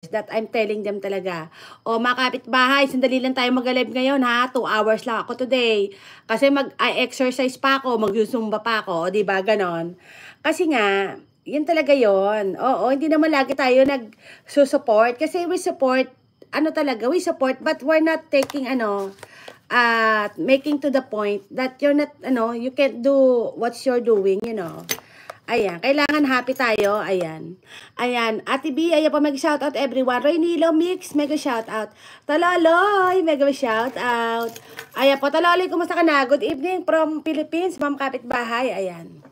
that I'm telling them talaga. O mga kapitbahay, sandali lang tayo mag-live ngayon ha. 2 hours lang ako today. Kasi mag-exercise pa ako, mag-zumba pa ako, o di ba ganon. Kasi nga, yun talaga yon. Oo, hindi naman lagi tayo nag-support. Kasi we support, we support, but we're not taking making to the point that you're not, you can't do what you're doing. Ayan, kailangan happy tayo. Ayan. Ayan, Ate B, ayan po, mag-shoutout everyone. Reynilo Mix, mega shoutout. Talaloy, mega shoutout. Ayan po, Talaloy, kumusta ka na? Good evening from Philippines, Ma'am Kapitbahay. Ayan.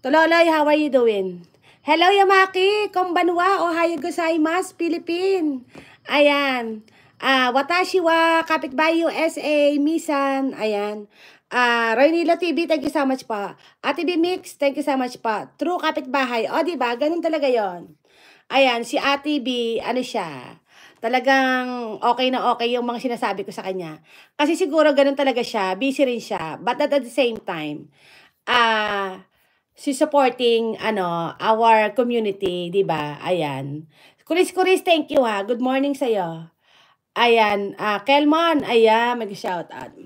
Talaloy, how are you doing? Hello, Yamaki, konbanwa, ohayo gozaimasu, Philippine. Ayan. Watashi wa Kapitbahay USA, Misan. Ayan. Roynilo TV, thank you so much pa. Ate B Mix, thank you so much pa. True kapitbahay. O, diba? Ganun talaga yon. Ayan, si Ate B, ano siya? Talagang okay na okay yung mga sinasabi ko sa kanya. Kasi siguro ganun talaga siya. Busy rin siya. But at the same time, she's supporting, our community, diba? Ayan. Kuris, thank you ha. Good morning sa'yo. Ayan, Kelmon, ayan, mag-shout out.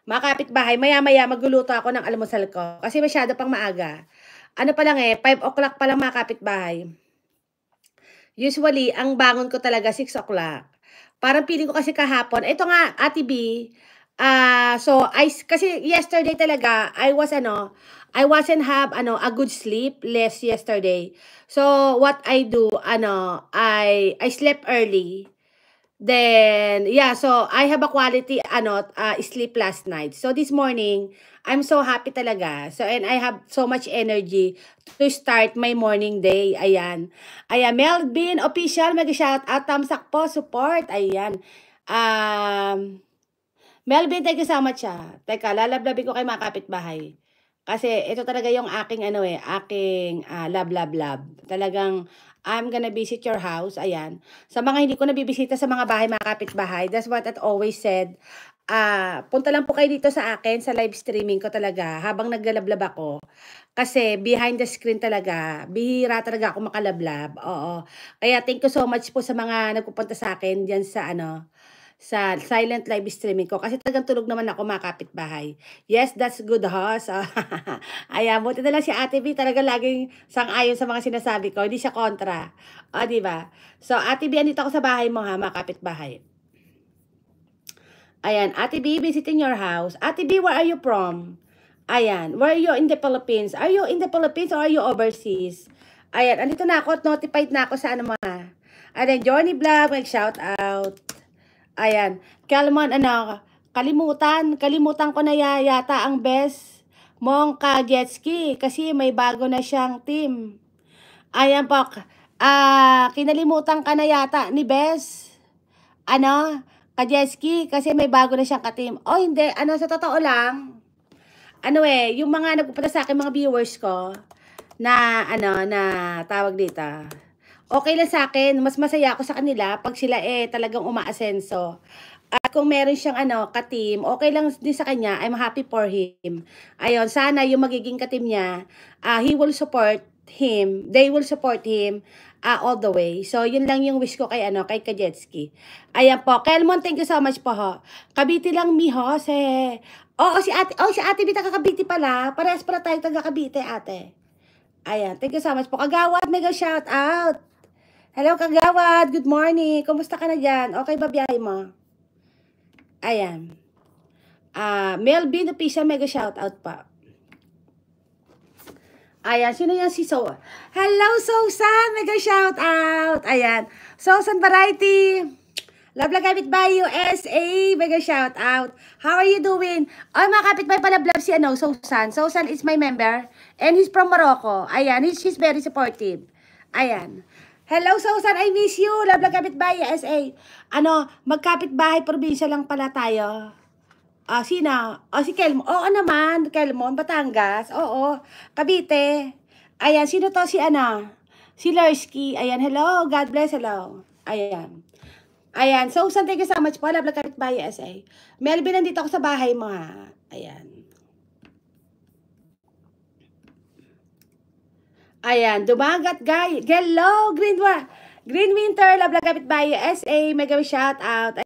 Mga kapitbahay, maya-maya magluluto ako ng almusal ko kasi masyado pang maaga. Ano pa lang 5 o'clock pa lang mga kapitbahay. Usually, ang bangon ko talaga 6 o'clock. Parang feeling ko kasi kahapon, ito nga, Ate B, kasi yesterday talaga, I wasn't have, a good sleep less yesterday. So, what I do, I slept early. Then, yeah, so I have a quality sleep last night. So this morning, I'm so happy talaga. So, and I have so much energy to start my morning day. Ayan. Ayan, Melvin, official, mag-shout out, thumbs up po, support. Ayan. Melvin, thank you so much Teka, lalablabin ko kay mga kapitbahay. Kasi ito talaga yung aking love. Talagang I'm gonna visit your house. Ayan. Sa mga hindi ko nabibisita sa mga bahay, mga kapitbahay, that's what I always said. Punta lang po kayo dito sa akin, sa live streaming ko talaga, habang naglalablab ako. Kasi behind the screen talaga, bihira talaga ako makalablab. Oo. Kaya thank you so much po sa mga nagpupunta sa akin diyan sa silent live streaming ko. Kasi talagang tulog naman ako mga kapitbahay. Yes, that's good host. Ayan, buti na lang si Ate B. Talaga laging sang-ayon sa mga sinasabi ko. Hindi siya kontra. O, diba? So, Ate B, andito ako sa bahay mo ha, mga kapitbahay. Ayan, Ate B, visiting your house. Ate B, where are you from? Ayan, where are you in the Philippines? Are you in the Philippines or are you overseas? Ayan, andito na ako at notified na ako sa mga. Ayan, Johnny Vlog, mag-shout out. Ayan. Kalman, kalimutan ko na yata ang best mong ka-jet ski kasi may bago na siyang team. Ayan po. Kinalimutan ka na yata ni Bes. Ka-jet ski kasi may bago na siyang ka-team. Oh, hindi. Sa totoo lang, yung mga nagpupunta sa akin, mga viewers ko, na tawag dito, okay lang sa akin, mas masaya ako sa kanila pag sila talagang umaasenso. At kung meron siyang ka-team, okay lang din sa kanya, I'm happy for him. Ayun, sana yung magiging ka-team niya, he will support him, they will support him all the way. So, yun lang yung wish ko kay Kajetski. Ayan po, Kelmon, thank you so much po ho. Kabiti lang mi ho, si ate Bita kakabiti pala. Parehas pala tayo taga Kabiti, ate. Ayan, thank you so much po. Kagawad, mega shout out. Hello, Kagawad. Good morning. Kumusta ka na dyan? Okay ba biyahe mo? Ayan. Melvin Official, mega shout out pa. Ayan, sino yan si So? Hello, Susan. Mega shout out. Ayan. Susan Variety. Love Kapitbahay USA. Mega shout out. How are you doing? Ay, mga kapitbahay pala love si Susan. Susan is my member. And he's from Morocco. Ayan, she's very supportive. Ayan. Hello, Susan, I miss you. Love Kapitbahay USA. Magkapitbahay, probinsya lang pala tayo. Sino? Si Kelmon. Oo naman, Kelmon, Batangas. Oo, Cavite. Ayan, sino to? Si Lersky. Ayan, hello. God bless, hello. Ayan. Ayan, Susan, thank you so much po. Love Kapitbahay USA. Melvin, nandito ako sa bahay mo ha. Ayan. Ayan, dumagat guy. Hello, Greenwa. Green Winter, Love Lang Kapitbahay, SA, mega shout out.